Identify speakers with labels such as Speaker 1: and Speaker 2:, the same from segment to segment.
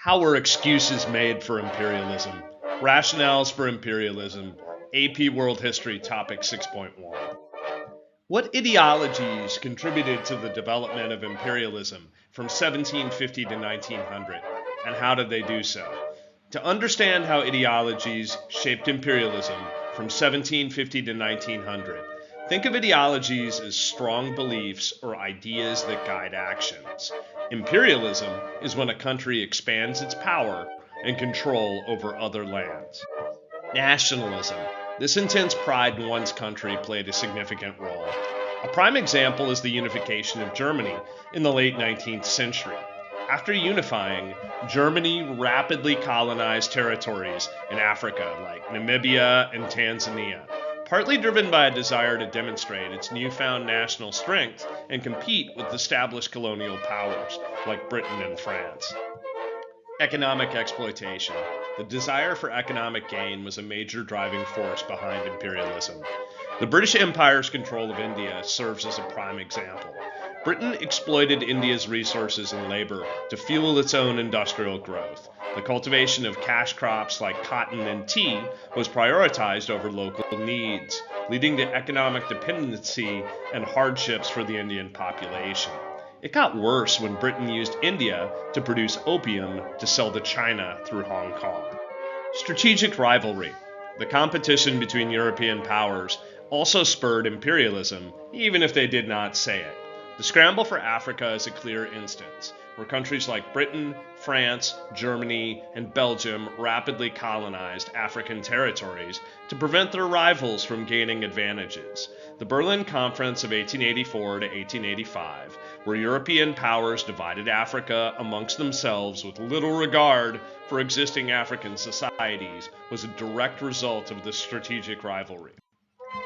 Speaker 1: How were excuses made for imperialism? Rationales for imperialism. AP World History Topic 6.1. What ideologies contributed to the development of imperialism from 1750 to 1900, and how did they do so? To understand how ideologies shaped imperialism from 1750 to 1900, think of ideologies as strong beliefs or ideas that guide actions. Imperialism is when a country expands its power and control over other lands. Nationalism. This intense pride in one's country played a significant role. A prime example is the unification of Germany in the late 19th century. After unifying, Germany rapidly colonized territories in Africa like Namibia and Tanzania, partly driven by a desire to demonstrate its newfound national strength and compete with established colonial powers like Britain and France. Economic exploitation. The desire for economic gain was a major driving force behind imperialism. The British Empire's control of India serves as a prime example. Britain exploited India's resources and labor to fuel its own industrial growth. The cultivation of cash crops like cotton and tea was prioritized over local needs, leading to economic dependency and hardships for the Indian population. It got worse when Britain used India to produce opium to sell to China through Hong Kong. Strategic rivalry. The competition between European powers also spurred imperialism, even if they did not say it. The scramble for Africa is a clear instance, where countries like Britain, France, Germany, and Belgium rapidly colonized African territories to prevent their rivals from gaining advantages. The Berlin Conference of 1884 to 1885, where European powers divided Africa amongst themselves with little regard for existing African societies, was a direct result of this strategic rivalry.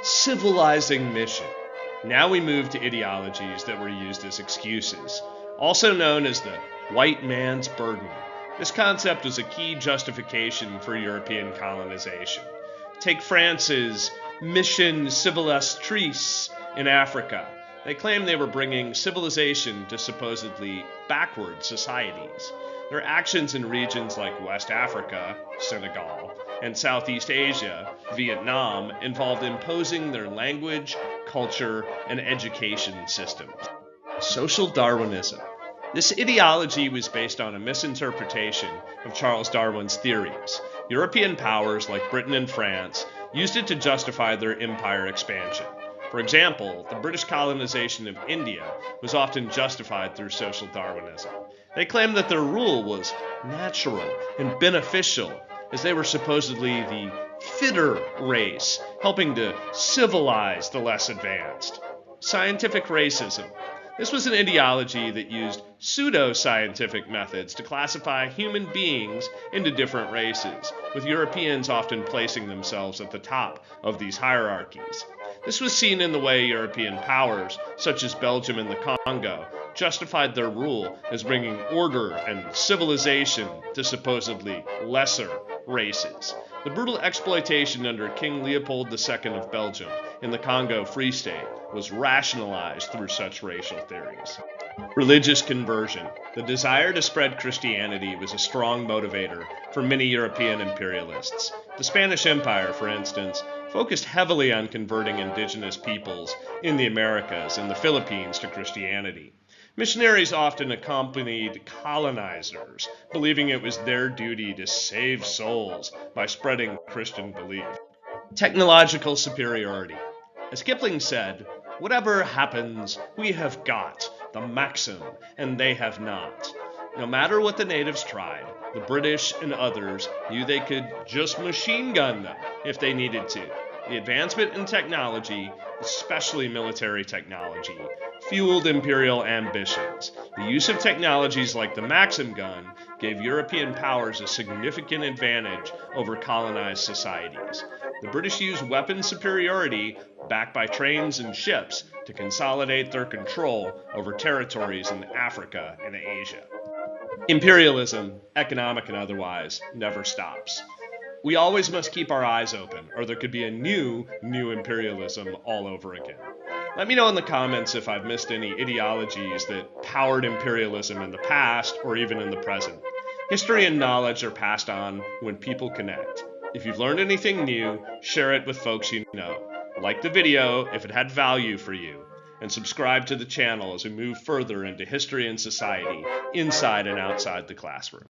Speaker 1: Civilizing Mission. Now we move to ideologies that were used as excuses, also known as the white man's burden. This concept was a key justification for European colonization. Take France's Mission civilisatrice in Africa. They claimed they were bringing civilization to supposedly backward societies. Their actions in regions like West Africa, Senegal, and Southeast Asia, Vietnam, involved imposing their language, culture, and education systems. Social Darwinism. This ideology was based on a misinterpretation of Charles Darwin's theories. European powers like Britain and France used it to justify their empire expansion. For example, the British colonization of India was often justified through social Darwinism. They claimed that their rule was natural and beneficial, as they were supposedly the fitter race, helping to civilize the less advanced. Scientific racism. This was an ideology that used pseudo-scientific methods to classify human beings into different races, with Europeans often placing themselves at the top of these hierarchies. This was seen in the way European powers, such as Belgium and the Congo, justified their rule as bringing order and civilization to supposedly lesser races. The brutal exploitation under King Leopold II of Belgium in the Congo Free State was rationalized through such racial theories. Religious conversion. The desire to spread Christianity was a strong motivator for many European imperialists. The Spanish Empire, for instance, focused heavily on converting indigenous peoples in the Americas and the Philippines to Christianity. Missionaries often accompanied colonizers, believing it was their duty to save souls by spreading Christian belief. Technological superiority. As Kipling said, "Whatever happens, we have got the maxim, and they have not." No matter what the natives tried, the British and others knew they could just machine gun them if they needed to. The advancement in technology, especially military technology, fueled imperial ambitions. The use of technologies like the Maxim gun gave European powers a significant advantage over colonized societies. The British used weapon superiority, backed by trains and ships, to consolidate their control over territories in Africa and Asia. Imperialism, economic and otherwise, never stops. We always must keep our eyes open, or there could be a new imperialism all over again. Let me know in the comments if I've missed any ideologies that powered imperialism in the past or even in the present. History and knowledge are passed on when people connect. If you've learned anything new, share it with folks you know. Like the video if it had value for you, and subscribe to the channel as we move further into history and society, inside and outside the classroom.